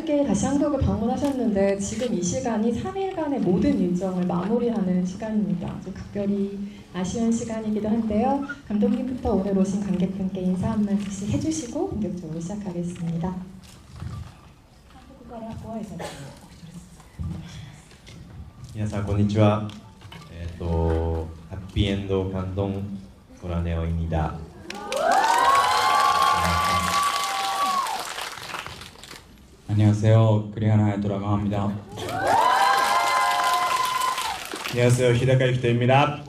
함께 다시 한국을 방문하셨는데 지금 이 시간이 3일간의 모든 일정을 마무리하는 시간입니다. 좀 각별히 아쉬운 시간이기도 한데요. 감독님부터 오늘 오신 관객분께 인사 한 말씀씩 해주시고 본격적으로 시작하겠습니다. 한국어라 고아이사皆さんこんにちは。ハッピーエンド感動고라네오입니다. 안녕하세요. 그리하나 하야토라고 합니다. 안녕하세요. 히다카 유키토입니다.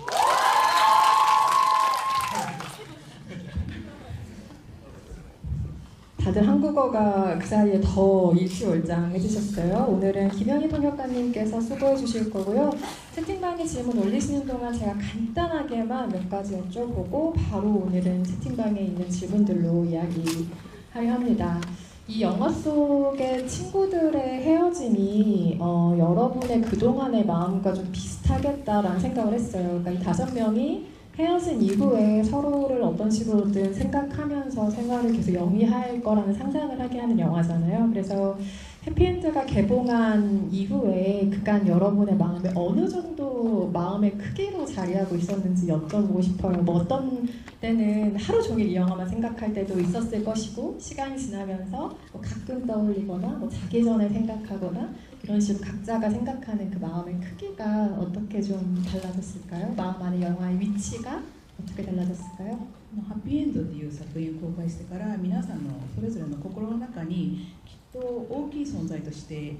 다들 한국어가 그 사이에 더 일취월장해주셨어요. 오늘은 김현희 통역가님께서 수고해 주실 거고요. 채팅방에 질문 올리시는 동안 제가 간단하게만 몇 가지 여쭤보고 바로 오늘은 채팅방에 있는 질문들로 이야기하려 합니다. 이 영화 속의 친구들의 헤어짐이 여러분의 그동안의 마음과 좀 비슷하겠다라는 생각을 했어요. 그러니까 이 5명이 헤어진 이후에 서로를 어떤 식으로든 생각하면서 생활을 계속 영위할 거라는 상상을 하게 하는 영화잖아요. 그래서 해피엔드가 개봉한 이후에 그간 여러분의 마음에 어느 정도 마음의 크기로 자리하고 있었는지 여쭤보고 싶어요. 뭐 어떤 때는 하루 종일 이 영화만 생각할 때도 있었을 것이고 시간이 지나면서 뭐 가끔 떠올리거나 뭐 자기 전에 생각하거나 이런 식으로 각자가 생각하는 그 마음의 크기가 어떻게 좀 달라졌을까요? 마음 안에 영화의 위치가 어떻게 달라졌을까요? ハッピーエンドっていう作品を公開してから皆さんのそれぞれの心の中にきっと大きい存在として、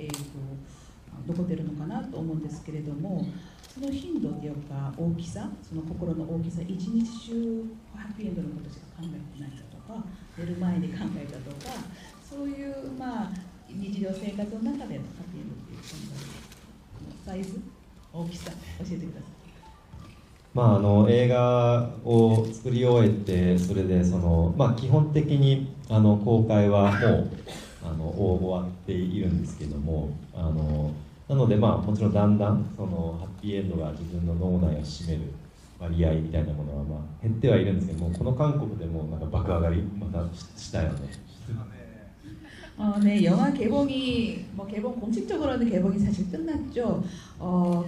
残っているのかなと思うんですけれども、その頻度というか大きさ、その心の大きさ、一日中ハッピーエンドのことしか考えてないだとか、寝る前に考えたとか、そういう、日常生活の中でのハッピーエンドっていう存在のサイズ、大きさ教えてください。映画を作り終えて、それで基本的に公開はもう終わっているんですけども、なのでもちろんだんだんハッピーエンドが自分の脳内を占める割合みたいなものは減ってはいるんですけども、この韓国でもなんか爆上がりまたしたよね。 네, 영화 개봉이 개봉 공식적으로는 개봉이 사실 끝났죠.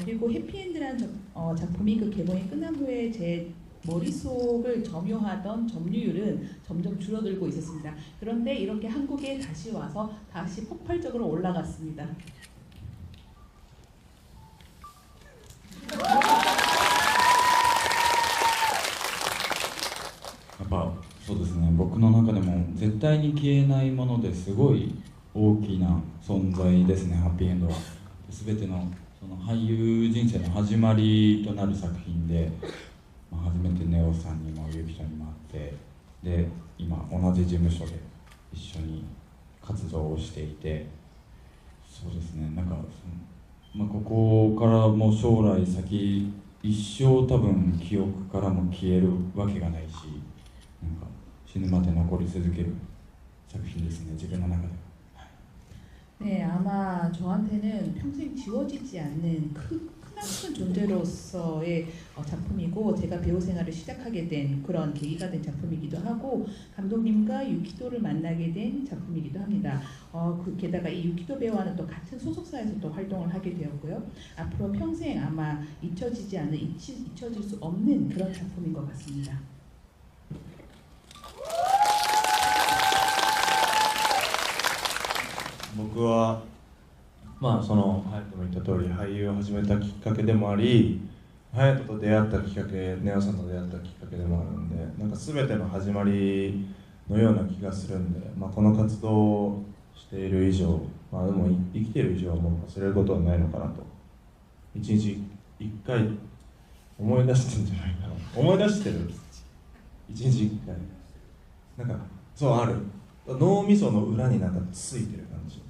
그리고 해피엔드라는 작품이 그 개봉이 끝난 후에 제 머릿속을 점유하던 점유율은 점점 줄어들고 있었습니다. 그런데 이렇게 한국에 다시 와서 다시 폭발적으로 올라갔습니다. そうですね、僕の中でも絶対に消えないものですごい大きな存在ですね、ハッピーエンドは。全てのその俳優人生の始まりとなる作品で、初めてネオさんにもユキちゃんにも会って、で今同じ事務所で一緒に活動をしていて、そうですね、なんかここからもう将来先一生多分記憶からも消えるわけがないし、なんか死ぬまで残り続ける作品ですね、自分の中では。 네, 아마 저한테는 평생 지워지지 않는 크나큰 존재로서의 작품이고, 제가 배우 생활을 시작하게 된 그런 계기가 된 작품이기도 하고, 감독님과 유키도를 만나게 된 작품이기도 합니다. 게다가 이 유키도 배우와는 또 같은 소속사에서 또 활동을 하게 되었고요. 앞으로 평생 아마 잊혀지지 않는, 잊혀질 수 없는 그런 작품인 것 같습니다. 僕は隼人の言った通り俳優を始めたきっかけでもあり、隼人と出会ったきっかけ、ネオさんと出会ったきっかけでもあるんで、なんか全ての始まりのような気がするんで、この活動をしている以上、でも生きている以上はもう忘れることはないのかなと、一日一回思い出してるんじゃないかな、思い出してる、一日一回なんかそうある、脳みその裏になんかついてる感じ。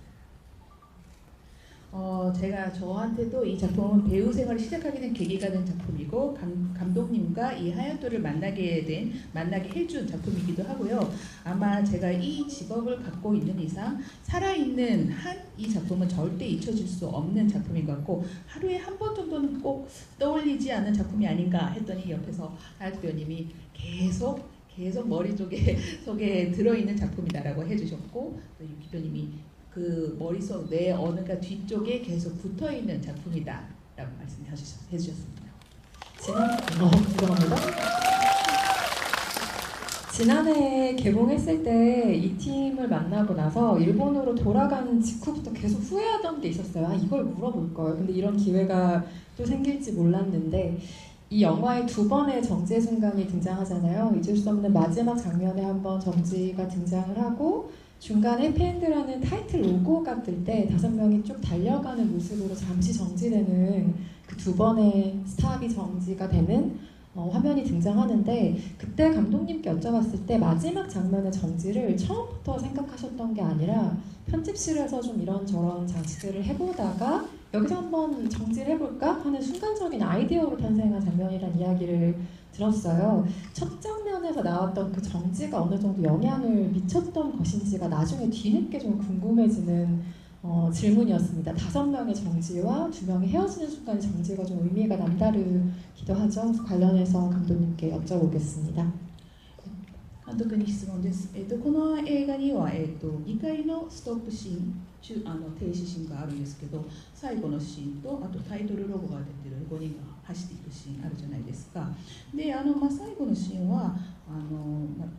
제가 저한테도 이 작품은 배우 생활을 시작하게 된 계기가 된 작품이고, 감독님과 이 하야토를 만나게 해준 작품이기도 하고요. 아마 제가 이 직업을 갖고 있는 이상 살아있는 한 이 작품은 절대 잊혀질 수 없는 작품인 것 같고, 하루에 한 번 정도는 꼭 떠올리지 않는 작품이 아닌가 했더니 옆에서 하야토 배우님이 계속 머릿속에 속에 들어있는 작품이다라고 해주셨고, 또 유키도님이 그 그 머릿속 내 어느가 뒤쪽에 계속 붙어 있는 작품이다라고 말씀해 주셨습니다. 죄송합니다. 지난해 개봉했을 때 이 팀을 만나고 나서 일본으로 돌아간 직후부터 계속 후회하던 게 있었어요. 아, 이걸 물어볼 걸. 근데 이런 기회가 또 생길지 몰랐는데 이 영화에 두 번의 정지의 순간이 등장하잖아요. 잊을 수 없는 마지막 장면에 한 번 정지가 등장을 하고 중간에 해피엔드라는 타이틀 로고가 뜰 때 5명이 쭉 달려가는 모습으로 잠시 정지되는 그 두 번의 스탑이 정지가 되는 화면이 등장하는데 그때 감독님께 여쭤봤을 때 마지막 장면의 정지를 처음부터 생각하셨던 게 아니라 편집실에서 좀 이런저런 장치들을 해보다가 여기서 한번 정지를 해볼까 하는 순간적인 아이디어로 탄생한 장면이라는 이야기를 들었어요. 첫 장면에서 나왔던 그 정지가 어느 정도 영향을 미쳤던 것인지가 나중에 뒤늦게 좀 궁금해지는 질문이었습니다. 5명의 정지와 2명이 헤어지는 순간의 정지가 좀 의미가 남다르기도 하죠. 그래서 관련해서 감독님께 여쭤보겠습니다. 監督に質問です。この映画には、2回のストップシーン、停止シーンがあるんですけど、最後のシーンとあとタイトルロゴが出てる5人が走っていくシーンあるじゃないですか。で、最後のシーンは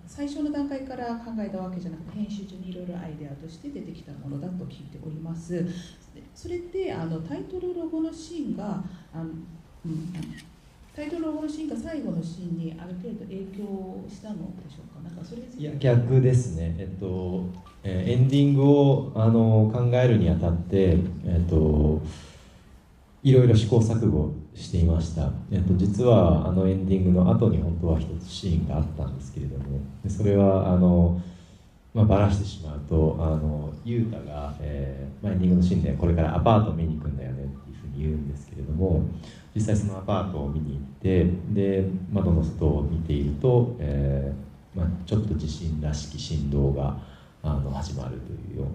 最初の段階から考えたわけじゃなくて編集中にいろいろアイデアとして出てきたものだと聞いております。でそれでタイトルロゴのシーンがタイトルロゴのシーンが最後のシーンにある程度影響したのでしょうか。なんかそれいや逆ですね。エンディングを考えるにあたって、いろいろ試行錯誤していました。実はエンディングの後に本当は一つシーンがあったんですけれども、それはバラしてしまうとユータが、エンディングのシーンでこれからアパートを見に行くんだよねっていうふうに言うんですけれども、実際そのアパートを見に行ってで窓の外を見ていると、ちょっと地震らしき振動が始まるというよ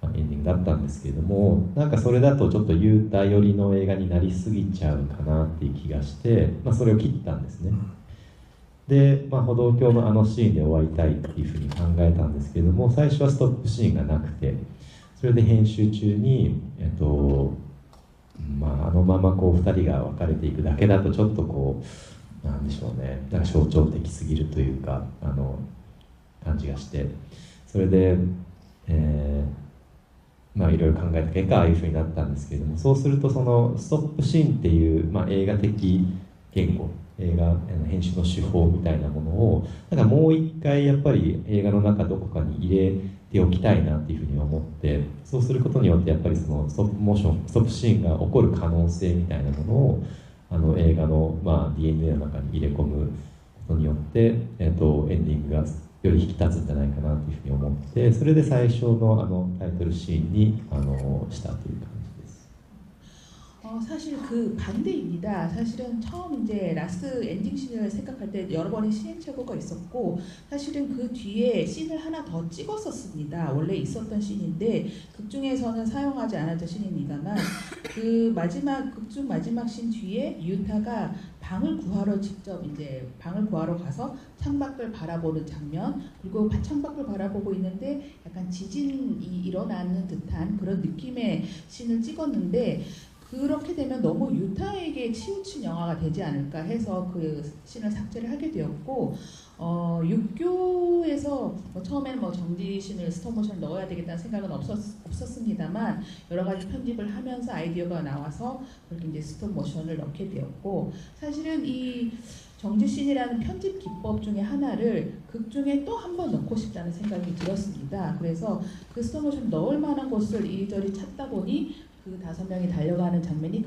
うなエンディングだったんですけれども、なんかそれだとちょっとユータ寄りの映画になりすぎちゃうかなっていう気がして、それを切ったんですね。で、歩道橋のシーンで終わりたいっていうふうに考えたんですけれども、最初はストップシーンがなくて、それで編集中にあのまま2人が別れていくだけだとちょっとなんでしょうね、なんか象徴的すぎるというか感じがして、それで、いろいろ考えた結果ああいうふうになったんですけれども、そうするとそのストップシーンっていう、映画的言語、映画編集の手法みたいなものをなんかもう一回やっぱり映画の中どこかに入れておきたいなっていうふうに思って、そうすることによってやっぱりそのストップモーション、ストップシーンが起こる可能性みたいなものを映画の、DNA の中に入れ込むことによって、エンディングがより引き立つんじゃないかなというふうに思って、それで最初のタイトルシーンにしたという感じです。 사실 그 반대입니다. 사실은 처음 이제 라스트 엔딩 씬을 생각할 때 여러 번의 시행착오가 있었고, 사실은 그 뒤에 씬을 하나 더 찍었었습니다. 원래 있었던 씬인데 극 중에서는 사용하지 않았던 씬입니다만, 그 극중 마지막 씬 뒤에 유타가 방을 구하러 직접 이제 방을 구하러 가서 창밖을 바라보는 장면, 그리고 창밖을 바라보고 있는데 약간 지진이 일어나는 듯한 그런 느낌의 씬을 찍었는데, 그렇게 되면 너무 유타에게 치우친 영화가 되지 않을까 해서 그 씬을 삭제를 하게 되었고, 육교에서 처음에는 정지 씬을 스톱모션을 넣어야 되겠다는 생각은 없었습니다만 여러 가지 편집을 하면서 아이디어가 나와서 그렇게 이제 스톱모션을 넣게 되었고, 사실은 이 정지 씬이라는 편집 기법 중에 하나를 극 중에 또 한 번 넣고 싶다는 생각이 들었습니다. 그래서 그 스톱모션 넣을 만한 곳을 이리저리 찾다 보니 그 5명이 달려가는 장면이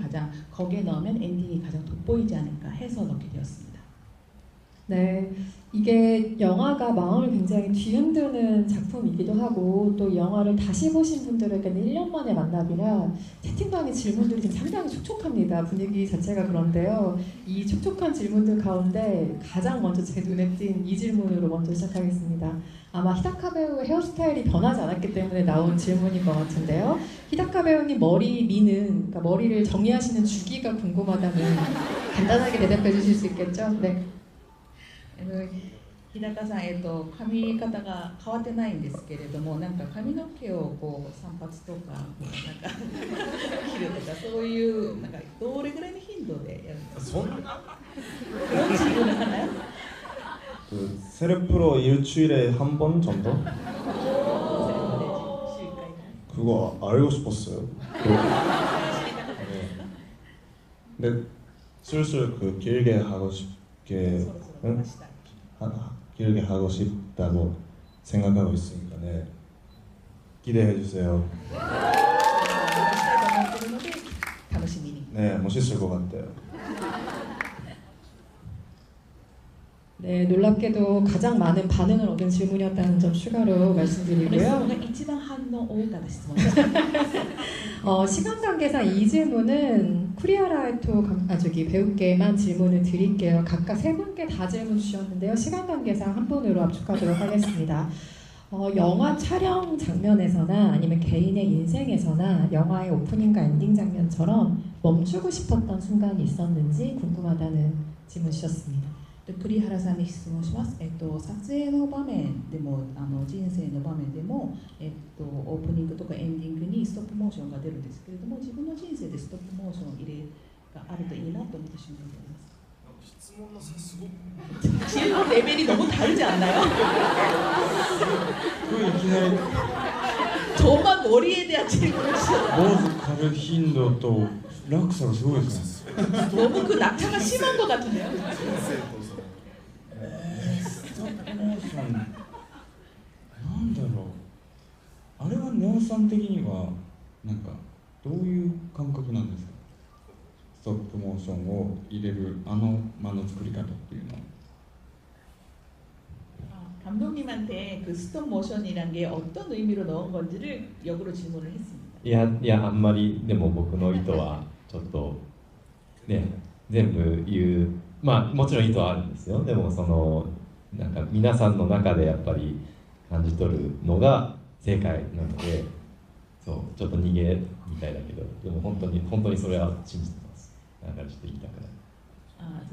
거기에 넣으면 엔딩이 가장 돋보이지 않을까 해서 넣게 되었습니다. 네, 이게 영화가 마음을 굉장히 뒤흔드는 작품이기도 하고, 또 영화를 다시 보신 분들에게는 1년 만에 만남이라 채팅방의 질문들이 지금 상당히 촉촉합니다. 분위기 자체가 그런데요. 이 촉촉한 질문들 가운데 가장 먼저 제 눈에 띈 이 질문으로 먼저 시작하겠습니다. 아마 히다카 배우의 헤어스타일이 변하지 않았기 때문에 나온 질문인 것 같은데요. 히다카 배우님 그러니까 머리를 정리하시는 주기가 궁금하다면 간단하게 대답해 주실 수 있겠죠? 네. 日高さん、髪型が変わってないんですけれども、なんか髪の毛をこう散髪とか、なんか切るとか、そういうなんかどれぐらいの頻度でやるんですか？ 그런 질문을 하나요? 그 세르프로 일주일에 한 번 정도? 그거 알고 싶었어요. 근데 슬슬 그 길게 하고 싶게 응? 길게 하고 싶다고 생각하고 있으니까 네. 기대해 주세요. 네, 멋있을 것 같아요. 네, 놀랍게도 가장 많은 반응을 얻은 질문이었다는 점 추가로 말씀드리고요. 시간 관계상 이 질문은 쿠리아라이토 배우께만 질문을 드릴게요. 각각 세 분께 다 질문 주셨는데요. 시간 관계상 한 분으로 압축하도록 하겠습니다. 영화 촬영 장면에서나 아니면 개인의 인생에서나 영화의 오프닝과 엔딩 장면처럼 멈추고 싶었던 순간이 있었는지 궁금하다는 질문 주셨습니다. 栗原さんに質問します。撮影の場面でも人生の場面でも、オープニングとかエンディングにストップモーションが出るんですけれども、自分の人生でストップモーション入れがあるといいなと思った瞬間があります。質問のさすごく질문 레벨이 너무 다르지 않나요? 그いきなり 저만 머리에 대한 질문을 주셨어요. 坊主狩る頻度と落差がすごいですね。 너무 그 낙차가 심한 것 같은데요? ストップモーションなんだろう、あれはネオさん的にはなんかどういう感覚なんですか？ストップモーションを入れる間の作り方っていうのは。 감독님한테 그 스톱 모션이란 게 어떤 의미로 넣은 건지를 역으로 질문을 했습니다. いやあんまりでも僕の意図はちょっとね全部言う、まあもちろん意図はあるんですよ。でもそのなんか皆さんの中でやっぱり感じ取るのが正解なので、そうちょっと逃げみたいだけど、でも本当にそれは信じてます。だからちょっと言いたくない。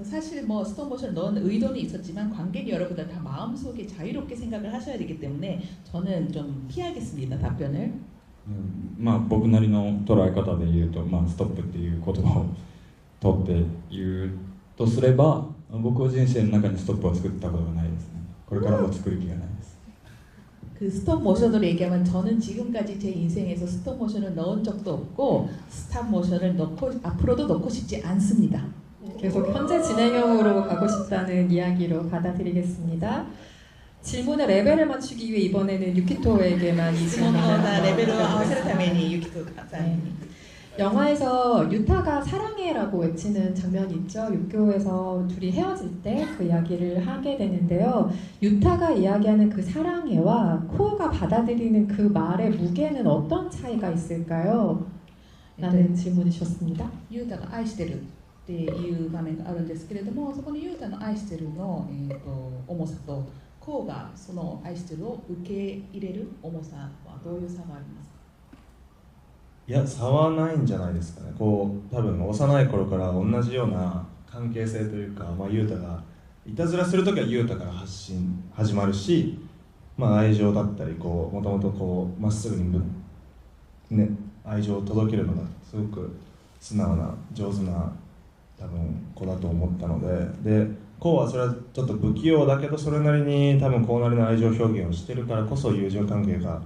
사실 뭐 스톱 모션을 넣은 의도는 있었지만 관객 여러분들 다 마음속에 자유롭게 생각을 하셔야 되기 때문에 저는 좀 피하겠습니다. 답변을. まあ僕なりの捉え方で言うと、まあストップっていう言葉を取って言うとすれば、僕は人生の中にストップを作ったことがないですね。これからも作る気がないです。 그 스톱 모션으로 얘기하면 저는 지금까지 제 인생에서 스톱 모션을 넣은 적도 없고 스탑 모션을 넣고 앞으로도 넣고 싶지 않습니다. 계속 현재 진행형으로 가고 싶다는 이야기로 받아들이겠습니다. 질문의 레벨을 맞추기 위해 이번에는 유키토에게만 이 질문을 레벨을合わせるために 유키토 네. 영화에서 유타가 사랑해라고 외치는 장면이 있죠. 육교에서 둘이 헤어질 때 그 이야기를 하게 되는데요. 유타가 이야기하는 그 사랑해와 코가 받아들이는 그 말의 무게는 어떤 차이가 있을까요? 라는 질문을 주셨습니다. 유타가 愛してるっていう場面があるんですけれども、そこにユータの愛してるの、重さとコウがその愛してるを受け入れる重さはどういう差がありますか？いや差はないんじゃないですかね。こう多分幼い頃から同じような関係性というか、まあ、ユータがいたずらするときはユータから始まるし、まあ、愛情だったりこうもともとこうまっすぐにね愛情を届けるのがすごく素直な上手な多分子だと思ったので、コウはそれはちょっと不器用だけどそれなりに多分こうなりの愛情表現をしてるからこそ友情関係が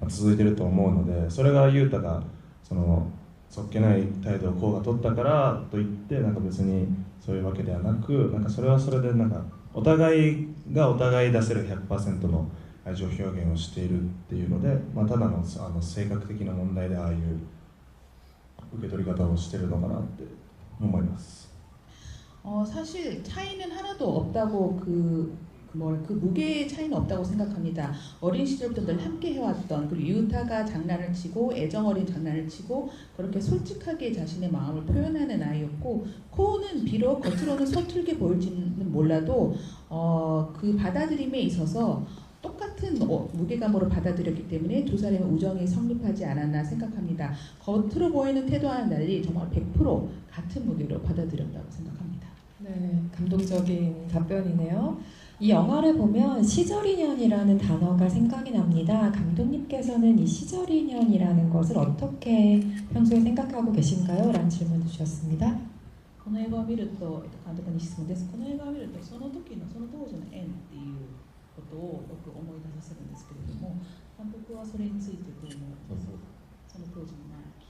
続いてると思うので、それがユータがそのそっけない態度をコウが取ったからといってなんか別にそういうわけではなく、なんかそれはそれでなんかお互いがお互い出せる 100% の愛情表現をしているっていうので、まあ、ただの性格的な問題でああいう受け取り方をしてるのかなって思います。 사실 차이는 하나도 없다고 그 무게의 차이는 없다고 생각합니다. 어린 시절부터 늘 함께 해왔던 그리고 유타가 장난을 치고 애정어린 장난을 치고 그렇게 솔직하게 자신의 마음을 표현하는 아이였고, 코우는 비록 겉으로는 서툴게 보일지는 몰라도 그 받아들임에 있어서 똑같은 무게감으로 받아들였기 때문에 두 사람의 우정이 성립하지 않았나 생각합니다. 겉으로 보이는 태도와는 달리 정말 100% 같은 무게로 받아들였다고 생각합니다. 네, 감동적인 답변이네요. 이 영화를 보면 시절인연이라는 단어가 생각이 납니다. 감독님께서는 이 시절인연이라는 것을 어떻게 평소에 생각하고 계신가요? 라는 질문을 주셨습니다. この映画を見ると、監督に質問です。この映画を見ると、その時のその当時の縁っていうことをよく思い出させるんですけれども、監督はそれについてどう思う？その当時の前期。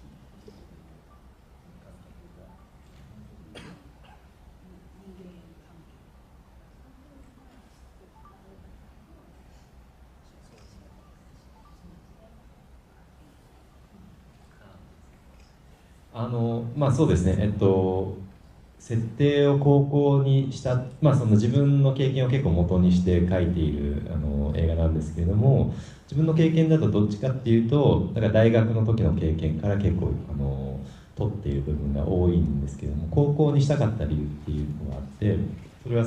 まあそうですね、設定を高校にした、まあ、その自分の経験を結構元にして書いている映画なんですけれども、自分の経験だとどっちかっていうと、だから大学の時の経験から結構取っている部分が多いんですけれども、高校にしたかった理由っていうのがあって、それは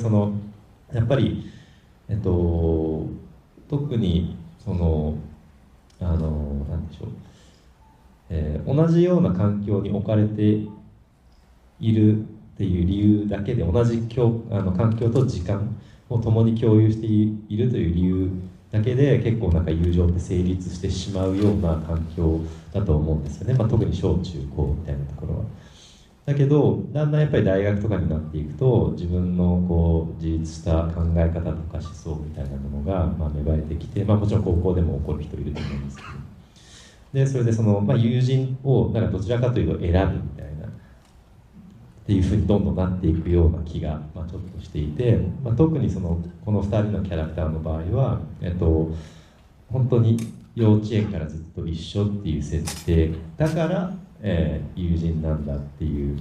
やっぱり、特になんでしょう、同じような環境に置かれているっていう理由だけで、同じ環境と時間を共に共有しているという理由だけで結構なんか友情って成立してしまうような環境だと思うんですよね、まあ、特に小中高みたいなところは。だけどだんだんやっぱり大学とかになっていくと、自分の自立した考え方とか思想みたいなものがまあ芽生えてきて、まあ、もちろん高校でも起こる人いると思うんですけど、でそれでまあ、友人をなんかどちらかというと選ぶみたいなっていうふうにどんどんなっていくような気が、まあ、ちょっとしていて、まあ、特にこの2人のキャラクターの場合は、本当に幼稚園からずっと一緒っていう設定だから、友人なんだっていう、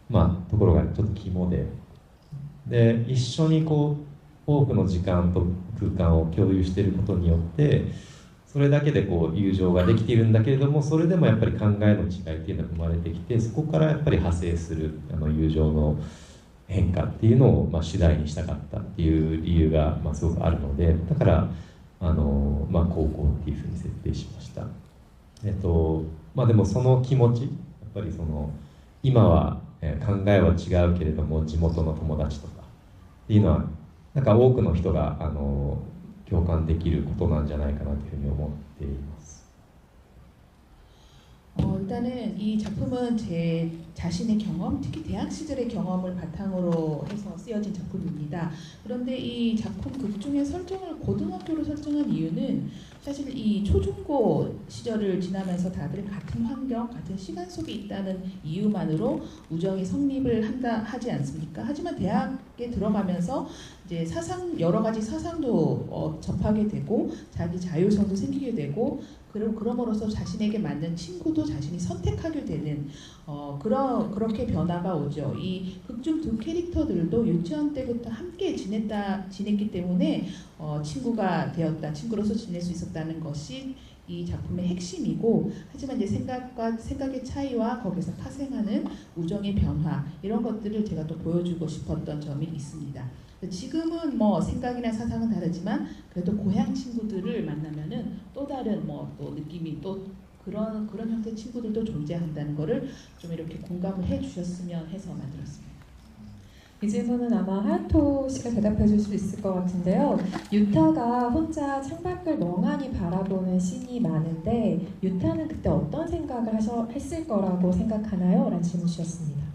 まあ、ところがちょっと肝で、一緒に多くの時間と空間を共有していることによって、それだけで友情ができているんだけれども、それでもやっぱり考えの違いっていうのが生まれてきて、そこからやっぱり派生する友情の変化っていうのをまあ主題にしたかったっていう理由がまあすごくあるので、だからまあ、高校っていうふうに設定しました。まあ、でもその気持ち、やっぱり今は考えは違うけれども地元の友達とかっていうのはなんか多くの人が共感できることなんじゃないかなというふうに思っています。 일단은 이 작품은 제 자신의 경험, 특히 대학 시절의 경험을 바탕으로 해서 쓰여진 작품입니다. 그런데 이 작품 극 중의 설정을 고등학교로 설정한 이유는 사실 이 초중고 시절을 지나면서 다들 같은 환경, 같은 시간 속에 있다는 이유만으로 우정이 성립을 하지 않습니까? 하지만 대학에 들어가면서 이제 여러 가지 사상도 접하게 되고 자기 자율성도 생기게 되고, 그럼으로써 자신에게 맞는 친구도 자신이 선택하게 되는 그렇게 변화가 오죠. 이 극중 두 캐릭터들도 유치원 때부터 함께 지냈기 때문에 친구가 되었다, 친구로서 지낼 수 있었다는 것이 이 작품의 핵심이고, 하지만 이제 생각의 차이와 거기서 파생하는 우정의 변화, 이런 것들을 제가 또 보여주고 싶었던 점이 있습니다. 지금은 뭐 생각이나 사상은 다르지만 그래도 고향 친구들을 만나면은 또 다른 또 느낌이 또 그런 형태의 친구들도 존재한다는 거를 좀 이렇게 공감을 해주셨으면 해서 만들었습니다. 이 질문은 아마 하야토 씨가 대답해 줄 수 있을 것 같은데요. 유타가 혼자 창밖을 멍하니 바라보는 씬이 많은데 유타는 그때 어떤 생각을 했을 거라고 생각하나요? 라는 질문 주셨습니다.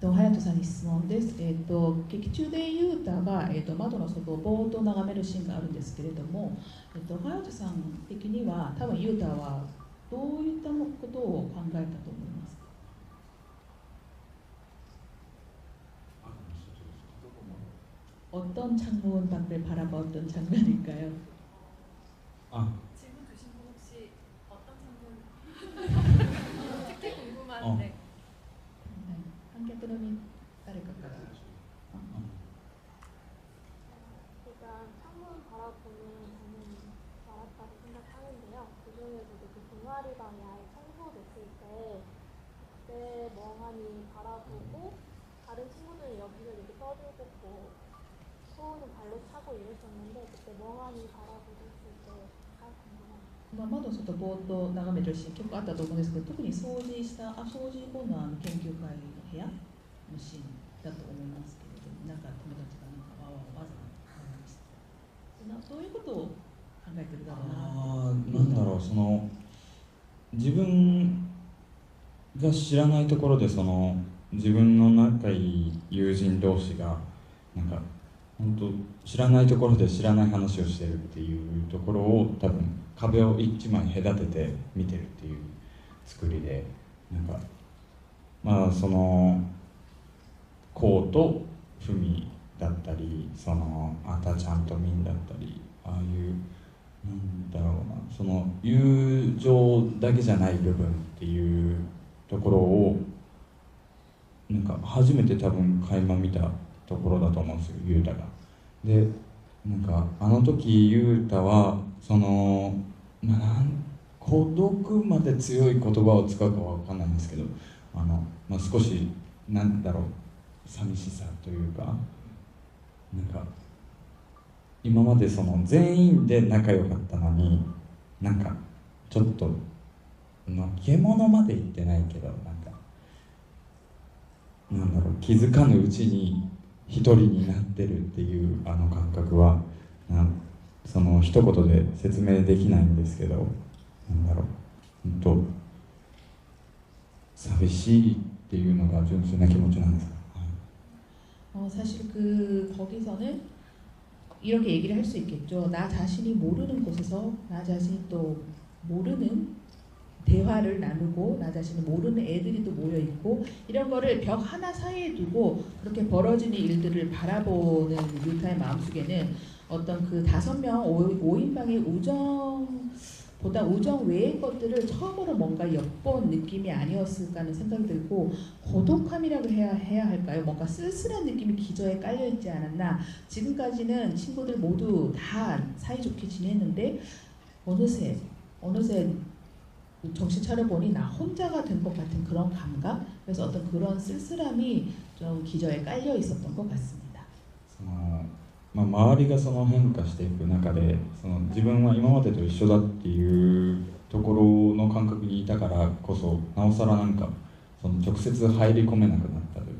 ハヤトさんに質問です。劇中でユータが、窓の外をぼーっと眺めるシーンがあるんですけれども、ハヤトさん的には多分ユータはどういったことを考えたと思いますか? 어떤 창문 밖을 바라봤던 장면일까요? 질문 주신 분 혹시 어떤 창문 특히 궁금한데. 한겨드름이 따를까요? 일단 창문 바라보는 장면이 많았다고 생각하는데요. 그 중에서도 그 동아리방이 아예 청소됐을 때 그때 멍하니 바라보고 다른 친구들은 여기저기 떠들고 소우는 발로 차고 이랬었는데 그때 멍하니 바라보고 있을 때가 궁금합니다. 窓の外ぼーっと眺めてるシーン結構あったと思うんですけど、特に掃除後の研究会の部屋のシーンだと思いますけれども、なんか友達がわざわざ話してどういうことを考えてるだろうな。なんだろう、その自分が知らないところで、その自分の仲いい友人同士がなんか本当知らないところで知らない話をしてるっていうところを、多分壁を一枚隔てて見てるっていう作りで、なんかまあそのこうとふみだったり、そのあたちゃんとみんだったり、ああいうなんだろうな、その友情だけじゃない部分っていうところをなんか初めて多分垣間見たところだと思うんですよ、雄太が。でなんかあの時雄太はその、孤独まで強い言葉を使うかは分かんないんですけど、少しなんだろう、寂しさというか、なんか今までその全員で仲良かったのに、なんかちょっと獣まで言ってないけど、なんだろう、気づかぬうちに一人になってるっていうあの感覚はその一言で説明できないんですけど、なんだろう、本当寂しいっていうのが純粋な気持ちなんですか。사실 거기서는 이렇게 얘기를 할 수 있겠죠. 나 자신이 모르는 곳에서 나 자신이 또 모르는 대화를 나누고, 나 자신이 모르는 애들이 또 모여 있고, 이런 거를 벽 하나 사이에 두고 그렇게 벌어지는 일들을 바라보는 유타의 마음속에는 어떤 그 5명 5인방의 우정보다 우정 외의 것들을 처음으로 뭔가 엿본 느낌이 아니었을까 하는 생각이 들고, 고독함이라고 해야 할까요? 뭔가 쓸쓸한 느낌이 기저에 깔려있지 않았나. 지금까지는 친구들 모두 다 사이좋게 지냈는데 어느새 정신 차려보니 나 혼자가 된 것 같은 그런 감각? 그래서 어떤 그런 쓸쓸함이 좀 기저에 깔려 있었던 것 같습니다. 周りがその変化していく中で、その自分は今までと一緒だっていうところの感覚にいたからこそ、なおさらなんかその直接入り込めなくなったという。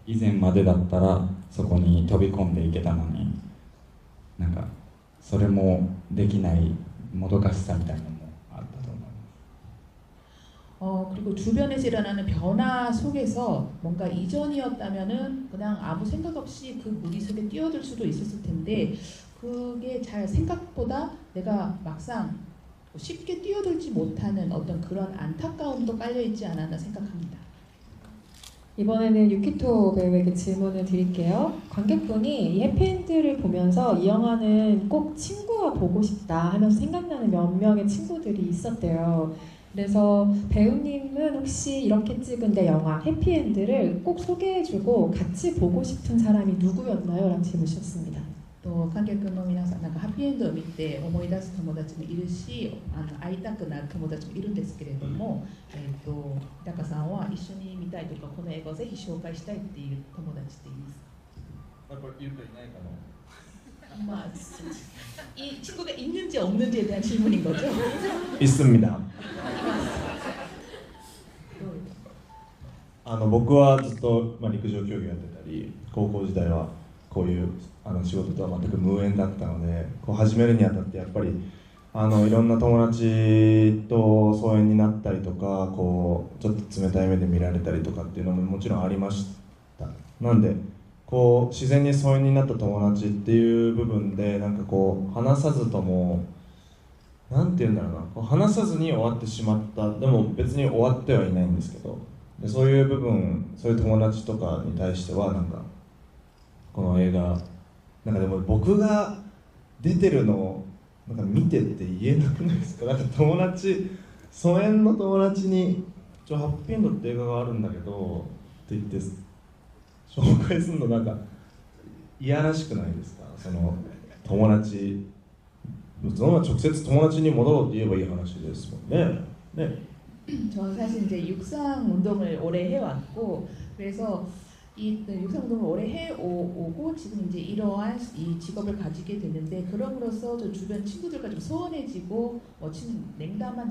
以前までだったらそこに飛び込んでいけたのに、なんかそれもできないもどかしさみたいなのもあったと思います。 그리고 주변에서 일어나는 변화 속에서 뭔가 이전이었다면은 그냥 아무 생각 없이 그 무리 속에 뛰어들 수도 있었을 텐데, 그게 잘 생각보다 내가 막상 쉽게 뛰어들지 못하는 어떤 그런 안타까움도 깔려있지 않았나 생각합니다. 이번에는 유키토 배우에게 질문을 드릴게요. 관객분이 이 해피엔드를 보면서 이 영화는 꼭 친구와 보고 싶다 하면서 생각나는 몇 명의 친구들이 있었대요. 그래서 배우님은 혹시 이렇게 찍은 내 영화 해피엔드를 꼭 소개해주고 같이 보고 싶은 사람이 누구였나요? 라고 질문 주셨습니다. と観客の皆さん、なんかハッピーエンドを見て思い出す友達もいるし、会いたくなる友達もいるんですけれども、日高さんは一緒に見たいとか、この映画をぜひ紹介したいっていう友達っていますか？これ言う人いないかな。 이 친구가 있는지 없는지에 대한 질문인 거죠? 있습니다. 僕はずっと、陸上競技をやってたり、高校時代はこういう仕事とは全く無縁だったので、こう始めるにあたってやっぱりいろんな友達と疎遠になったりとか、こうちょっと冷たい目で見られたりとかっていうのももちろんありました。なんでこう自然に疎遠になった友達っていう部分で、なんかこう話さずとも、なんて言うんだろうな、こう話さずに終わってしまった。でも別に終わってはいないんですけど、でそういう部分、そういう友達とかに対してはなんかこの映画、なんかでも僕が出てるのをなんか見てって言えなくないですか？なんか友達、疎遠の友達にハッピーエンドって映画があるんだけどって言って紹介するのなんかいやらしくないですか？その友達、そのまま直接友達に戻ろうって言えばいい話ですもんね。저는 사실 이제 육상 운동을 오래 해왔고, 그래서 이 육상운동을 오래 해오고 지금 이제 이러한 이 직업을 가지게 됐는데 그럼으로써 저 주변 친구들과 좀 소원해지고 냉담한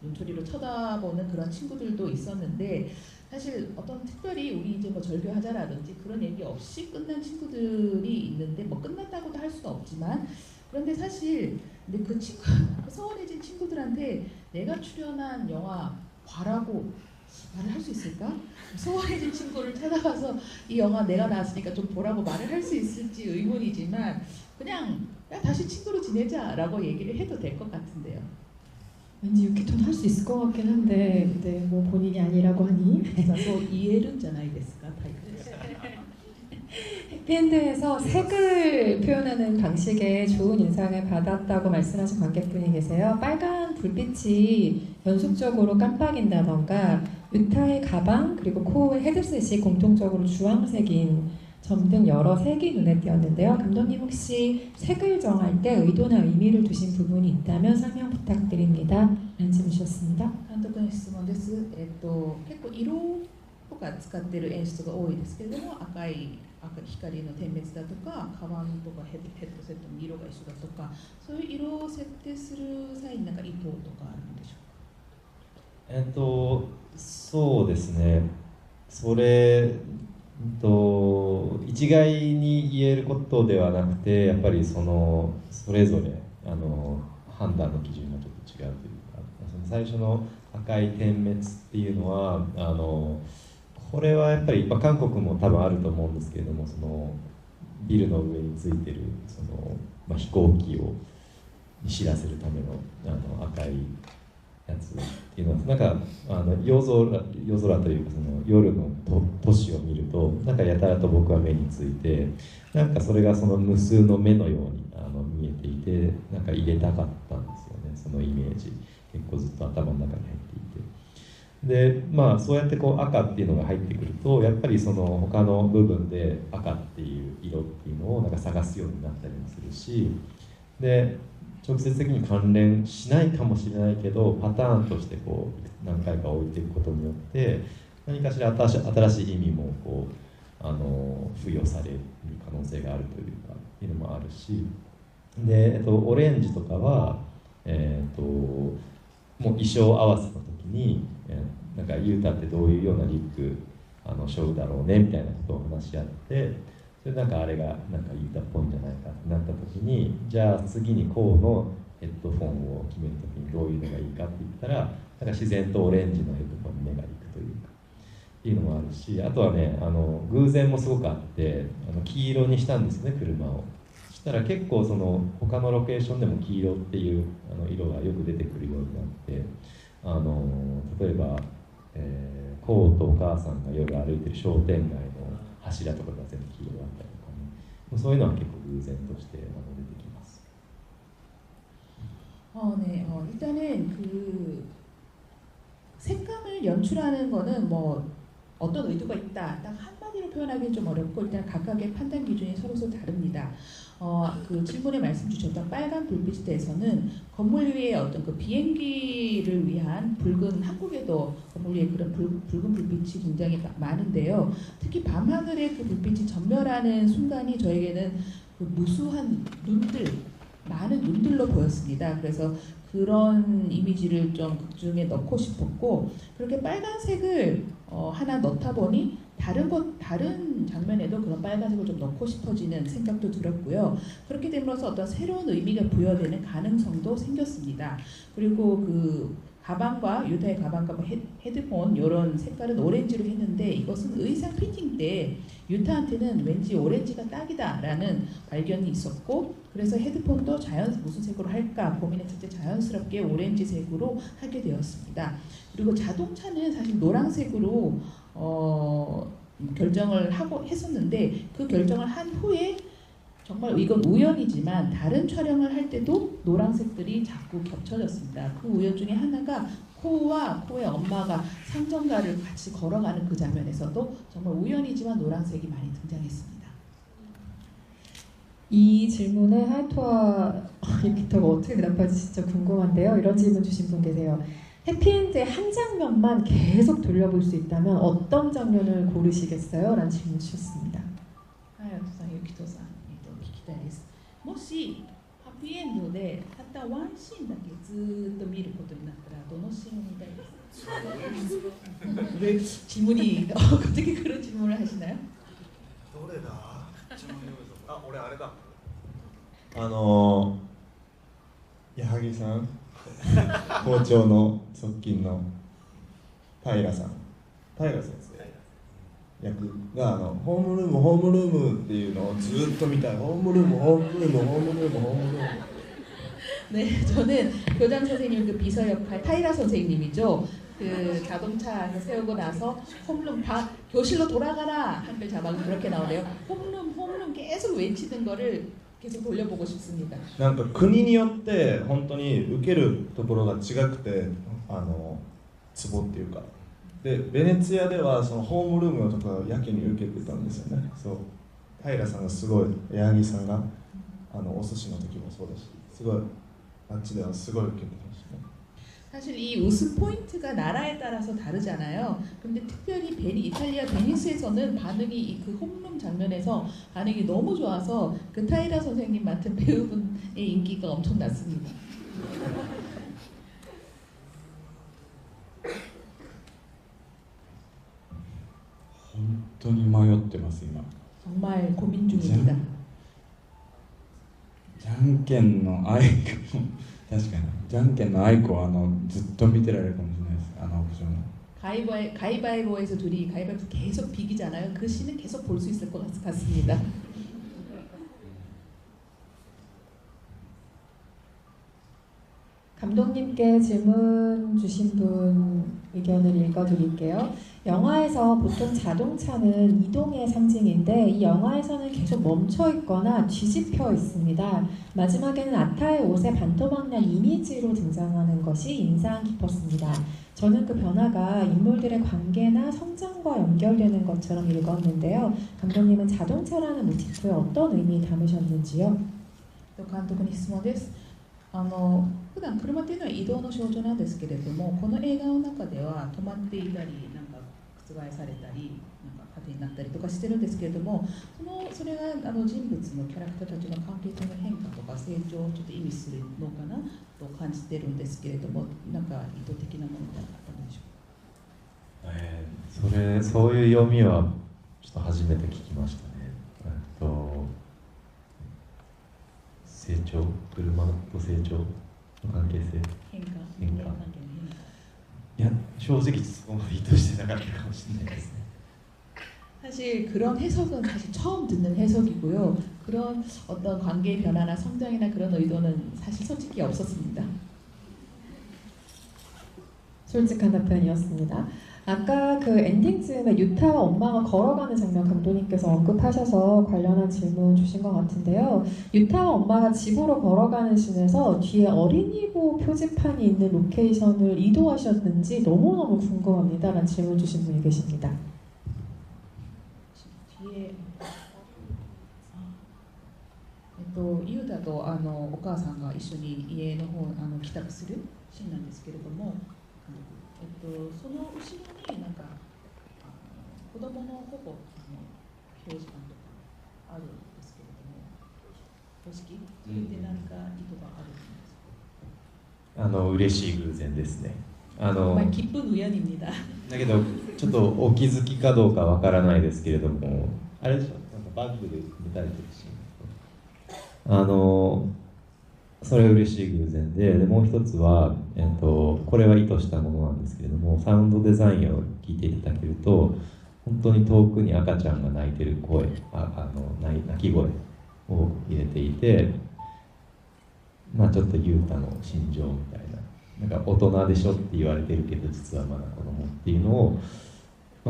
눈초리로 쳐다보는 그런 친구들도 있었는데 사실 어떤 특별히 우리 이제 뭐 절교하자라든지 그런 얘기 없이 끝난 친구들이 있는데 뭐 끝났다고도 할 수는 없지만 그런데 사실 근데 그 친구 소원해진 친구들한테 내가 출연한 영화 봐라고 말을 할 수 있을까? 소원해진 친구를 찾아가서 이 영화 내가 나왔으니까 좀 보라고 말을 할 수 있을지 의문이지만 그냥 야, 다시 친구로 지내자라고 얘기를 해도 될 것 같은데요. 왠지 유키토는 할 수 있을 것 같긴 한데 근데 뭐 본인이 아니라고 하니 뭐 이해는 잖아요, 됐을까? 해피엔드에서 색을 표현하는 방식에 좋은 인상을 받았다고 말씀하신 관객분이 계세요. 빨간 불빛이 연속적으로 깜빡인다던가 유타의 가방 그리고 코어의 헤드셋이 공통적으로 주황색인 점 등 여러 색이 눈에 띄었는데요. 감독님 혹시 색을 정할 때 의도나 의미를 두신 부분이 있다면 설명 부탁드립니다. 라는 질문 주셨습니다. 監督の質問です。結構色とか使ってる演出が多いですけれども、赤光の点滅だとか、カバンとかヘッドセットの色が一緒だとか、そういう色を設定する際になんか意図とかあるんでしょうか。そうですね。それ一概に言えることではなくて、やっぱりそれぞれ判断の基準がちょっと違うというか、その最初の赤い点滅っていうのはこれはやっぱり、韓国も多分あると思うんですけれども、そのビルの上についてる飛行機を知らせるための赤いやつっていうのはなんか夜空というかその夜の都市を見るとなんかやたらと僕は目についてなんかそれがその無数の目のように見えていてなんか入れたかったんですよね、そのイメージ結構ずっと頭の中に入っていて。でそうやってこう赤っていうのが入ってくるとやっぱりその他の部分で赤っていう色っていうのをなんか探すようになったりもするしで直接的に関連しないかもしれないけどパターンとしてこう何回か置いていくことによって何かしら新しい意味もこう付与される可能性があるというかっていうのもあるしで、オレンジとかは、もう衣装合わせの時になんかユータってどういうようなリュック背負うだろうねみたいなことを話し合ってそれなんかあれがなんかユータっぽいんじゃないかってなった時にじゃあ次にこうのヘッドフォンを決める時にどういうのがいいかって言ったらなんか自然とオレンジのヘッドフォンに目がいくというかっていうのもあるしあとはね偶然もすごくあって黄色にしたんですね車を。そしたら結構その他のロケーションでも黄色っていう色がよく出てくるようになって例えば、コウとお母さんが夜歩いてる商店街の柱とかが全部黄色だったりとかねそういうのは結構偶然として出てきます。일단은 그 색감을 연출하는 거는 뭐 어떤 의도가 있다 딱 한마디로 표현하기는 좀 어렵고 일단 각각의 판단 기준이 서로 다릅니다. 그 질문에 말씀 주셨던 빨간 불빛에서는 건물 위에 어떤 그 비행기를 위한 붉은 한국에도 건물 위에 그런 붉은 불빛이 굉장히 많은데요. 특히 밤하늘의 그 불빛이 전멸하는 순간이 저에게는 그 무수한 눈들 많은 눈들로 보였습니다. 그래서 그런 이미지를 좀 극중에 넣고 싶었고 그렇게 빨간색을 하나 넣다 보니 다른 장면에도 그런 빨간색을 좀 넣고 싶어지는 생각도 들었고요. 그렇게 됨으로써 어떤 새로운 의미가 부여되는 가능성도 생겼습니다. 그리고 그 가방과 유타의 가방과 헤드폰 이런 색깔은 오렌지로 했는데 이것은 의상 피팅 때 유타한테는 왠지 오렌지가 딱이다라는 발견이 있었고 그래서 헤드폰도 무슨 색으로 할까 고민했을 때 자연스럽게 오렌지색으로 하게 되었습니다. 그리고 자동차는 사실 노란색으로 결정을 했었는데 그 결정을 한 후에 정말 이건 우연이지만 다른 촬영을 할 때도 노란색들이 자꾸 겹쳐졌습니다. 그 우연 중에 하나가 코우와 코우의 엄마가 상점가를 같이 걸어가는 그 장면에서도 정말 우연이지만 노란색이 많이 등장했습니다. 이 질문에 하이토와 유키토가 어떻게 대답할지 진짜 궁금한데요. 이런 질문 주신 분 계세요. 해피엔드의 한 장면만 계속 돌려볼 수 있다면 어떤 장면을 고르시겠어요? 라는 질문 주셨습니다. はい、あとさん、ゆきとさん、聞きたいです。もしハッピーエンドでたったワンシーンだけずーっと見ることになったらどのシーンを見たいですか? 왜 질문이 갑자기 그런 질문을 하시나요? どれだあ、俺あれだ矢作さん校長の側近の平さん平先生役がホームルームっていうのをずっと見たいホームルームホームルームホームルームホームルーム 네, 저는 교장 선생님 그 비서 역할 타이라 선생님이죠. 그 자동차 세우고 나서 홈룸 교실로 돌아가라 한글 자막은 그렇게 나오네요. 홈룸 계속 외치는 거를 계속 돌려보고 싶습니다. なんか国によって本当に受けるところが違くてツボっていうかでベネツィアではそのホームルームのところをやけに受けてたんですよね。そう平さんがすごい矢作さんがお寿司の時もそうだしすごいあっちではすごい受けてましたね。 사실 이 웃음 포인트가 나라에 따라서 다르잖아요. 근데 특별히 이탈리아 베니스에서는 반응이 그 홈룸 장면에서 반응이 너무 좋아서 그 타이라 선생님 맡은 배우분의 인기가 엄청났습니다. 本当に迷ってます今。 정말 고민 중입니다. じゃんけんのアイコ確かにじゃんけんのアイコずっと見てられるかもしれないですオプション 가위바위보에서 둘이 가위바위보 계속 비기잖아요. 그 씬은 계속 볼 수 있을 것 같습니다. 감독님께 질문 주신 분 의견을 읽어드릴게요. 영화에서 보통 자동차는 이동의 상징인데 이 영화에서는 계속 멈춰 있거나 뒤집혀 있습니다. 마지막에는 아타의 옷에 반토막난 이미지로 등장하는 것이 인상 깊었습니다. 저는 그 변화가 인물들의 관계나 성장과 연결되는 것처럼 읽었는데요. 감독님은 자동차라는 모티프에 어떤 의미 담으셨는지요? 監督に質問です。普段車っていうのは移動の象徴なんですけれども、この映画の中では止まっていたり、なんか覆されたり、なんか盾になったりとかしてるんですけれども、それが人物のキャラクターたちの関係性の変化とか成長をちょっと意味するのかなと感じてるんですけれども、なんか意図的なものがあったのでしょうか。そういう読みはちょっと初めて聞きましたね。成長、車と成長の関係性変化いや正直そこまで意図してなかったかもしれないですね 사실 그런 해석은 사실 처음 듣는 해석이고요. 그런 어떤 관계의 변화나 성장이나 그런 의도는 사실 솔직히 없었습니다. 솔직한 답변이었습니다. 아까 그 엔딩쯤에 유타와 엄마가 걸어가는 장면 감독님께서 언급하셔서 관련한 질문 주신 것 같은데요. 유타와 엄마가 집으로 걸어가는 씬에서 뒤에 어린이보 표지판이 있는 로케이션을 이동하셨는지 너무너무 궁금합니다. 라는 질문 주신 분이 계십니다. 뒤에ユダとお母さんが一緒に家の方帰宅するシーンなんですけれども、その後ろになんか子供の保護の表示板とかあるんですけれども、公式それで何か意図があるんですか？嬉しい偶然ですね。기쁜 우연입니다. だけどちょっとお気づきかどうかわからないですけれども、あれでしょ、なんかバッグで見たりとかし、それは嬉しい偶然で、もう一つは、これは意図したものなんですけれども、サウンドデザインを聞いていただけると、本当に遠くに赤ちゃんが泣いてる声、泣き声を入れていて、ちょっとユータの心情みたいな、なんか大人でしょって言われてるけど実はまだ子供っていうのを、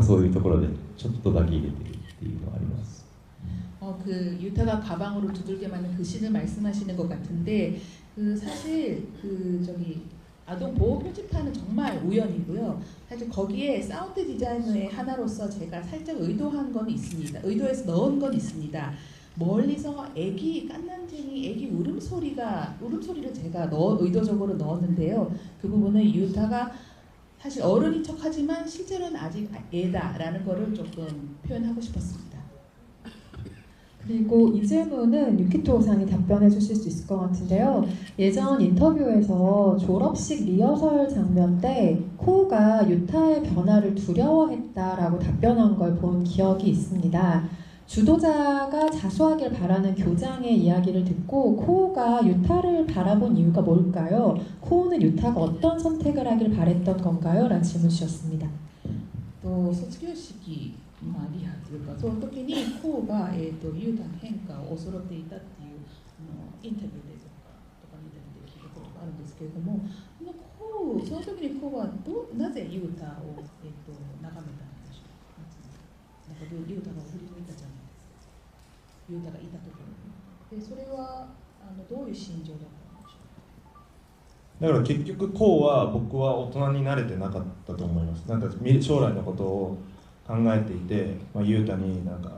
そういうところでちょっとだけ入れてるっていうのはあります。 그 유타가 가방으로 두들겨 맞는 그 씬을 말씀하시는 것 같은데, 사실 아동 보호 표지판은 정말 우연이고요. 사실 거기에 사운드 디자이너의 하나로서 제가 살짝 의도한 건 있습니다. 의도해서 넣은 건 있습니다. 멀리서 애기 깐난쟁이 애기 울음소리를 제가 의도적으로 넣었는데요. 그 부분은 유타가 사실 어른인 척하지만 실제로는 아직 애다라는 거를 조금 표현하고 싶었습니다. 그리고 이 질문은 유키토 상이 답변해 주실 수 있을 것 같은데요. 예전 인터뷰에서 졸업식 리허설 장면 때 코우가 유타의 변화를 두려워했다라고 답변한 걸 본 기억이 있습니다. 주도자가 자수하길 바라는 교장의 이야기를 듣고 코우가 유타를 바라본 이유가 뭘까요? 코우는 유타가 어떤 선택을 하길 바랬던 건가요? 라는 질문 주셨습니다. 卒業式、リハというかその時にコウが、ユータの変化を恐れていたっていうインタビューでとか見たりで聞いたことがあるんですけれども、その時にコウはなぜユータを、眺めたんでしょうか。なんかユータが振り向いたじゃないですか。ユータがいたところに。でそれはどういう心情だったんでしょうか。だから結局こうは僕は大人になれてなかったと思います。なんか将来のことを考えていて、ユータになんか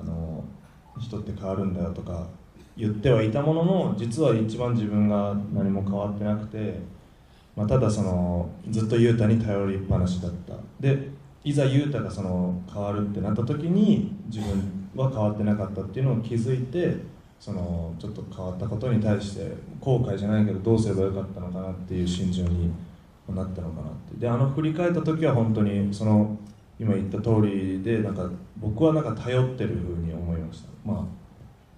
人って変わるんだよとか言ってはいたものの、実は一番自分が何も変わってなくて、ただずっとユータに頼りっぱなしだった。でいざユータが変わるってなった時に自分は変わってなかったっていうのを気づいて、ちょっと変わったことに対して後悔じゃないけどどうすればよかったのかなっていう心情になったのかなって。で振り返った時は本当に今言った通りで、なんか僕はなんか頼ってる風に思いました。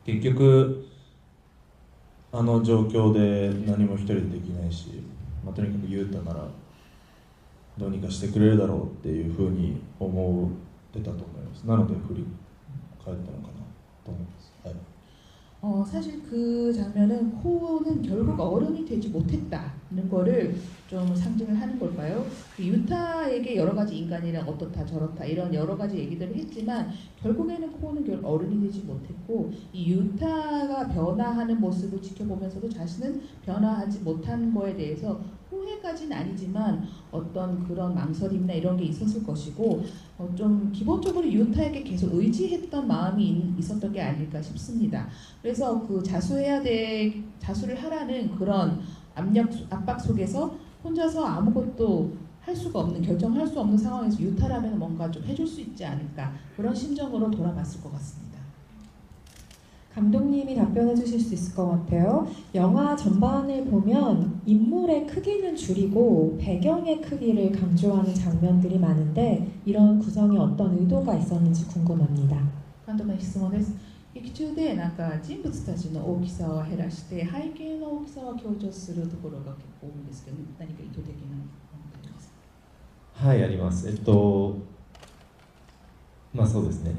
結局状況で何も一人でできないし、とにかくユータならどうにかしてくれるだろうっていう風に思ってたと思います。なので振り返ったのかなと思います。はい。 사실 그 장면은 코는 결국 어른이 되지 못했다는 거를 좀 상징을 하는 걸까요? 그 유타에게 여러 가지 인간이랑 어떻다 저렇다 이런 여러 가지 얘기들을 했지만 결국에는 코는 어른이 되지 못했고, 이 유타가 변화하는 모습을 지켜보면서도 자신은 변화하지 못한 거에 대해서 후회까지는 아니지만 어떤 그런 망설임이나 이런 게 있었을 것이고, 좀 기본적으로 유타에게 계속 의지했던 마음이 있었던 게 아닐까 싶습니다. 그래서 그 자수를 하라는 그런 압박 속에서 혼자서 아무것도 할 수가 없는, 결정할 수 없는 상황에서 유타라면 뭔가 좀 해줄 수 있지 않을까, 그런 심정으로 돌아봤을 것 같습니다. 감독님이 답변해 주실 수 있을 것 같아요. 영화 전반을 보면 인물의 크기는 줄이고 배경의 크기를 강조하는 장면들이 많은데 이런 구성에 어떤 의도가 있었는지 궁금합니다. 監督の質問です。劇中でなんか人物たちの大きさは減らして背景の大きさは強調するところが結構多いんですけど、何か意図的なものがありますか？はい、あります。そうですね。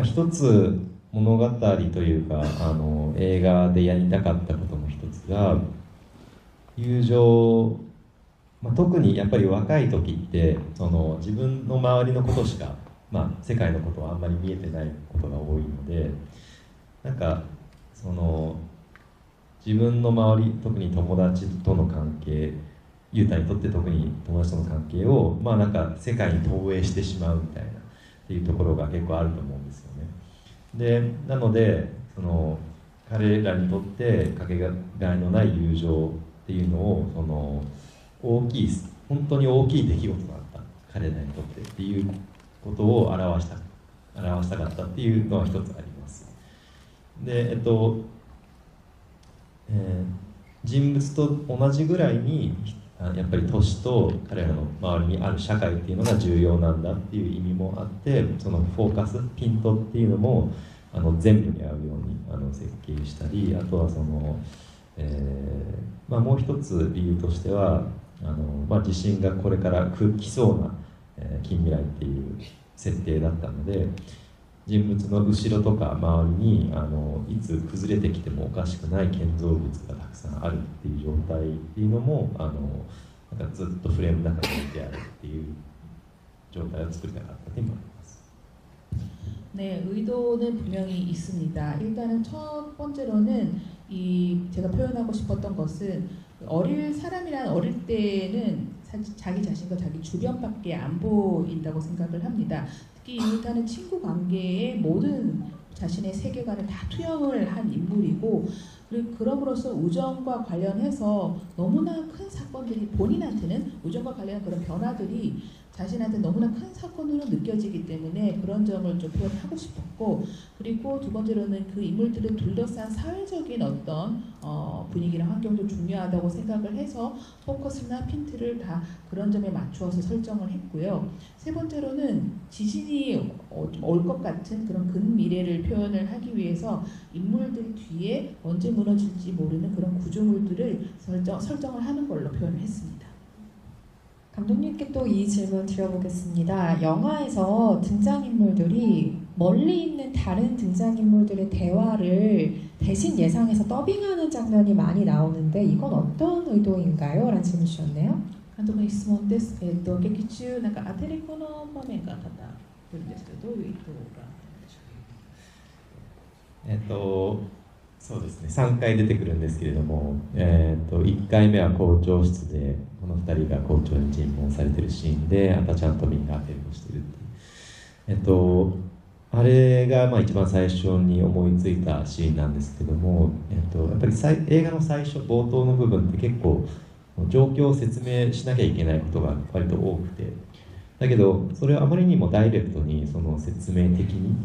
一つ物語というか映画でやりたかったことの一つが友情、特にやっぱり若い時って自分の周りのことしか、世界のことはあんまり見えてないことが多いので、なんか自分の周り、特に友達との関係、ユータにとって特に友達との関係をなんか世界に投影してしまうみたいなっていうところが結構あると思うんですよね。でなので彼らにとってかけがえのない友情っていうのを本当に大きい出来事だった彼らにとってっていうことを表したかったっていうのは一つあります。で人物と同じぐらいにやっぱり都市と彼らの周りにある社会っていうのが重要なんだっていう意味もあって、そのフォーカスピントっていうのも全部に合うように設計したり、あとはもう一つ理由としては地震がこれから来そうな近未来っていう設定だったので、人物の後ろとか周りにいつ崩れてきてもおかしくない建造物がたくさんあるっていう状態っていうのもなんかずっとフレームの中に置いてあるっていう状態を作りたかったというのもあります。 네, 의도는 분명히 있습니다. 일단은 첫 번째로는 제가 표현하고 싶었던 것은 어릴 사람이란 어릴 때는 자기 자신과 자기 주변밖에 안 보인다고 생각을 합니다. 특히 유타는 친구 관계에 모든 자신의 세계관을 다 투영을 한 인물이고, 그럼으로써 우정과 관련해서 너무나 큰 사건들이 본인한테는 우정과 관련한 그런 변화들이 자신한테 너무나 큰 사건으로 느껴지기 때문에 그런 점을 좀 표현하고 싶었고, 그리고 두 번째로는 그 인물들을 둘러싼 사회적인 어떤 분위기나 환경도 중요하다고 생각을 해서 포커스나 핀트를 다 그런 점에 맞추어서 설정을 했고요. 세 번째로는 지진이 올 것 같은 그런 근미래를 표현을 하기 위해서 인물들 뒤에 언제 무너질지 모르는 그런 구조물들을 설정을 하는 걸로 표현을 했습니다. 감독님께 또 이 질문 드려보겠습니다. 영화에서 등장인물들이 멀리 있는 다른 등장인물들의 대화를 대신 예상해서 더빙하는 장면이 많이 나오는데 이건 어떤 의도인가요? 라는 질문 주셨네요. 監督の質問です。劇中なんかアテレコの場面が多々来るんですけど、どういう意図があるんでしょうか。そうですね、3回出てくるんですけれども、1回目は校長室でこの2人が校長に尋問されてるシーンで赤ちゃんとみんなアテレコしてるっていう、あれが一番最初に思いついたシーンなんですけども、やっぱり映画の最初冒頭の部分って結構状況を説明しなきゃいけないことが割と多くて、だけどそれをあまりにもダイレクトにその説明的に、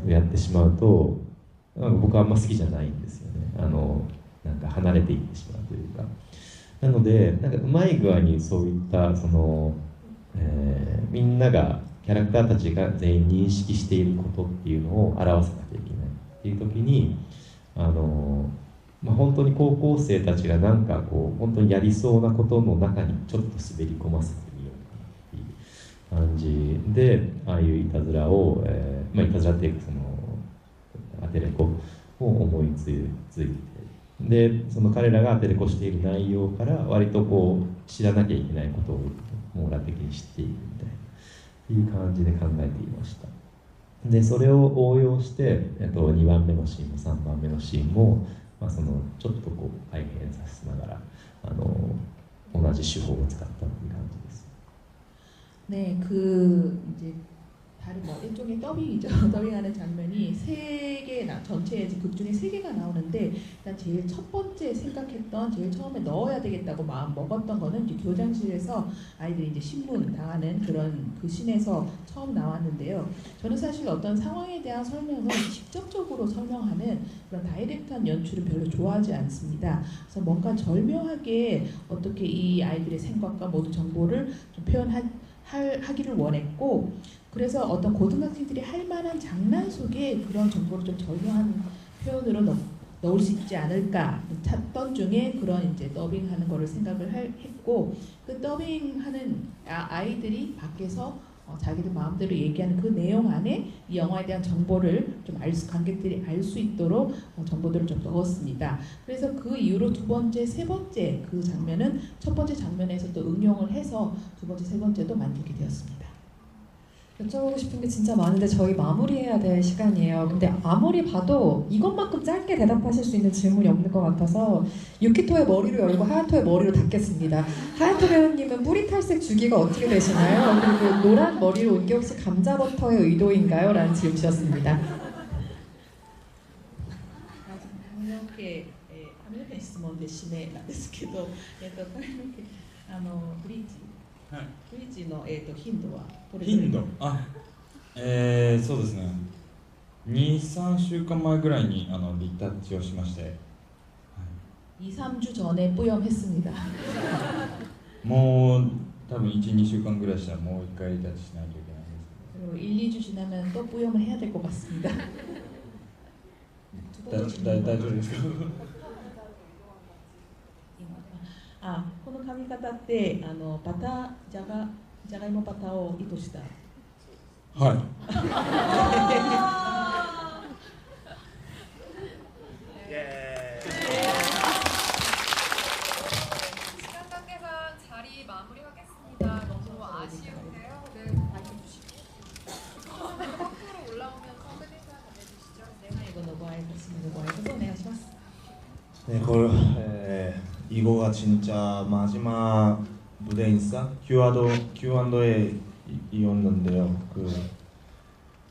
やってしまうと僕はあんま好きじゃないんですよね。なんか離れていってしまうというか、なのでなんかうまい具合にそういったみんながキャラクターたちが全員認識していることっていうのを表さなきゃいけないっていう時に本当に高校生たちがなんかこう本当にやりそうなことの中にちょっと滑り込ませてみようかなっていう感じで、ああいういたずらを、いたずらっていうかアテレコを思いついて、でその彼らがアテレコしている内容から割とこう知らなきゃいけないことを網羅的に知っていくみたいなっていう感じで考えていました。でそれを応用して、2番目のシーンも3番目のシーンも、そのちょっとこう改変させながら同じ手法を使ったという感じです。네, 이제 다른 일종의 더빙이죠. 더빙하는 장면이 세 개, 전체 극 중에 3개가 나오는데, 일단 제일 첫 번째 생각했던, 제일 처음에 넣어야 되겠다고 마음 먹었던 거는 이제 교장실에서 아이들이 이제 신문 당하는 그런 그 씬에서 처음 나왔는데요. 저는 사실 어떤 상황에 대한 설명을 직접적으로 설명하는 그런 다이렉트한 연출을 별로 좋아하지 않습니다. 그래서 뭔가 절묘하게 어떻게 이 아이들의 생각과 모든 정보를 좀 하기를 원했고, 그래서 어떤 고등학생들이 할 만한 장난 속에 그런 정보를 좀 절묘한 표현으로 넣을 수 있지 않을까 찾던 중에 그런 이제 더빙하는 거를 생각을 했고, 그 더빙하는 아이들이 밖에서 자기들 마음대로 얘기하는 그 내용 안에 이 영화에 대한 정보를 좀 관객들이 알 수 있도록 정보들을 좀 넣었습니다. 그래서 그 이후로 두 번째, 세 번째 그 장면은 첫 번째 장면에서 또 응용을 해서 두 번째, 세 번째도 만들게 되었습니다. 여쭤보고 싶은 게 진짜 많은데 저희 마무리해야 될 시간이에요. 근데 아무리 봐도 이것만큼 짧게 대답하실 수 있는 질문이 없는 것 같아서 유키토의 머리를 열고 하야토의 머리로 닫겠습니다. 하야토 배우님은 뿌리 탈색 주기가 어떻게 되시나요? 그리고 노란 머리를 온 게 혹시 감자버터의 의도인가요? 라는 질문 주셨습니다. 髪の毛質問で締めなんですけど、髪の毛ブリーチ、ブリーチの頻度はどれぐらい？頻度、そうですね。2、3週間前ぐらいにリタッチをしまして、2、3주 전에 뿌염했습니다. もう多分1、2週間ぐらいしたらもう1回リタッチしないといけないんですけど。 1, 2주 지나면 또 뿌염을 해야 될 것 같습니다. 大丈夫ですか？この髪型ってじゃがいもバターを意図した。はい。시간 관계상 자리 마무리하겠습니다. 너무 아쉬운데요. 네, 알려주시고 거꾸로 올라오면서 끝 인사 전해주시죠. 네. 最後のご挨拶お願いします。 네, 이거가 진짜 마지막 무대 인사 Q&A 이었는데요.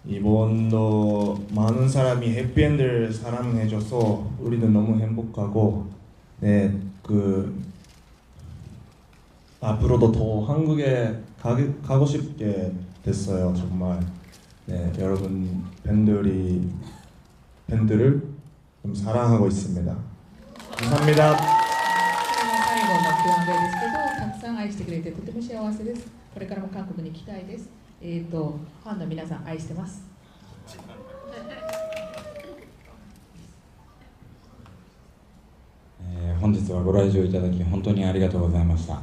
이번도 많은 사람이 해피엔드를 사랑해줘서 우리는 너무 행복하고 네, 앞으로도 더 한국에 가고 싶게 됐어요. 정말 네, 여러분 팬들을 좀 사랑하고 있습니다. 감사합니다. 最後の Q&A ですけど、たくさん愛してくれてとても幸せです。これからも韓国に行きたいです。ファンの皆さん愛してます。本日はご来場いただき本当にありがとうございました。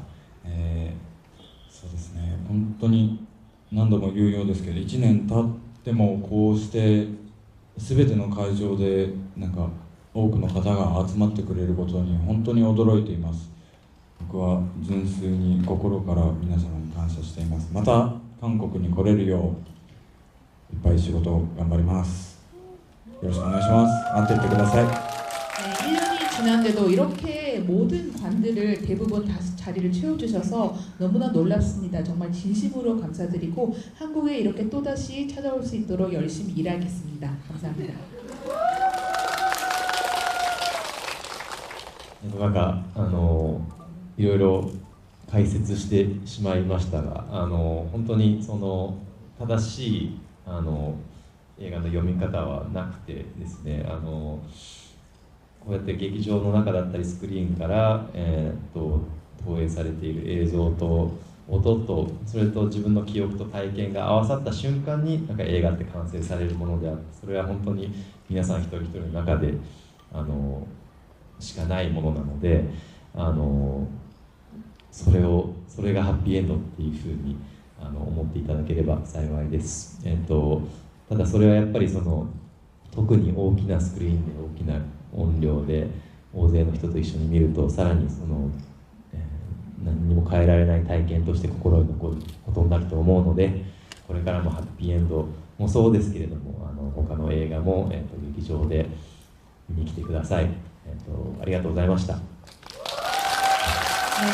そうですね、本当に何度も言うようですけど、1年経ってもこうして全ての会場でなんか多くの方が集まってくれることに本当に驚いています。僕は純粋に心から皆様に感謝しています。また韓国に来れるよういっぱい仕事を頑張ります。よろしくお願いします。待っていてください。 1년이 지난데도 이렇게 모든 관들을 대부분 다 자리를 채워주셔서 너무나 놀랍습니다. 정말 진심으로 감사드리고 한국에 이렇게 또다시 찾아올 수 있도록 열심히 일하겠습니다. 감사합니다. なんかいろいろ解説してしまいましたが、本当にその正しい映画の読み方はなくてですね、こうやって劇場の中だったりスクリーンから、投影されている映像と音とそれと自分の記憶と体験が合わさった瞬間になんか映画って完成されるものであって、それは本当に皆さん一人一人の中でしかないものなので、それがハッピーエンドっていうふうに思っていただければ幸いです。ただそれはやっぱり特に大きなスクリーンで大きな音量で大勢の人と一緒に見るとさらに何にも変えられない体験として心に残ることになると思うので、これからもハッピーエンドもそうですけれども他の映画も、劇場で見に来てください。ありがとうございました。 네,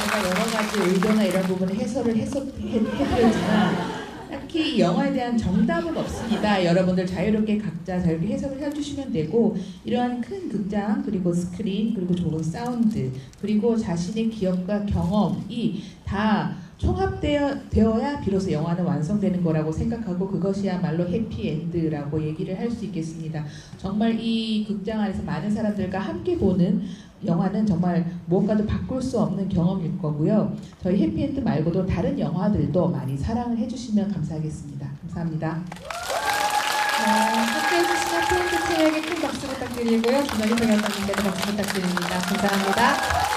제가 여러 가지 의도나 이런 부분을 해설을 해드렸지만 딱히 이 영화에 대한 정답은 없습니다. 여러분들 자유롭게 각자 자유롭게 해석을 해주시면 되고, 이러한 큰 극장 그리고 스크린 그리고 좋은 사운드 그리고 자신의 기억과 경험이 다 총합되어야 비로소 영화는 완성되는 거라고 생각하고 그것이야말로 해피엔드라고 얘기를 할 수 있겠습니다. 정말 이 극장 안에서 많은 사람들과 함께 보는 영화는 정말 무엇과도 바꿀 수 없는 경험일 거고요. 저희 해피엔드 말고도 다른 영화들도 많이 사랑을 해주시면 감사하겠습니다. 감사합니다. 함께해주신 해피엔드 팀에게 큰 박수 부탁드리고요. 김현희 동영상님께도 박수 부탁드립니다. 감사합니다.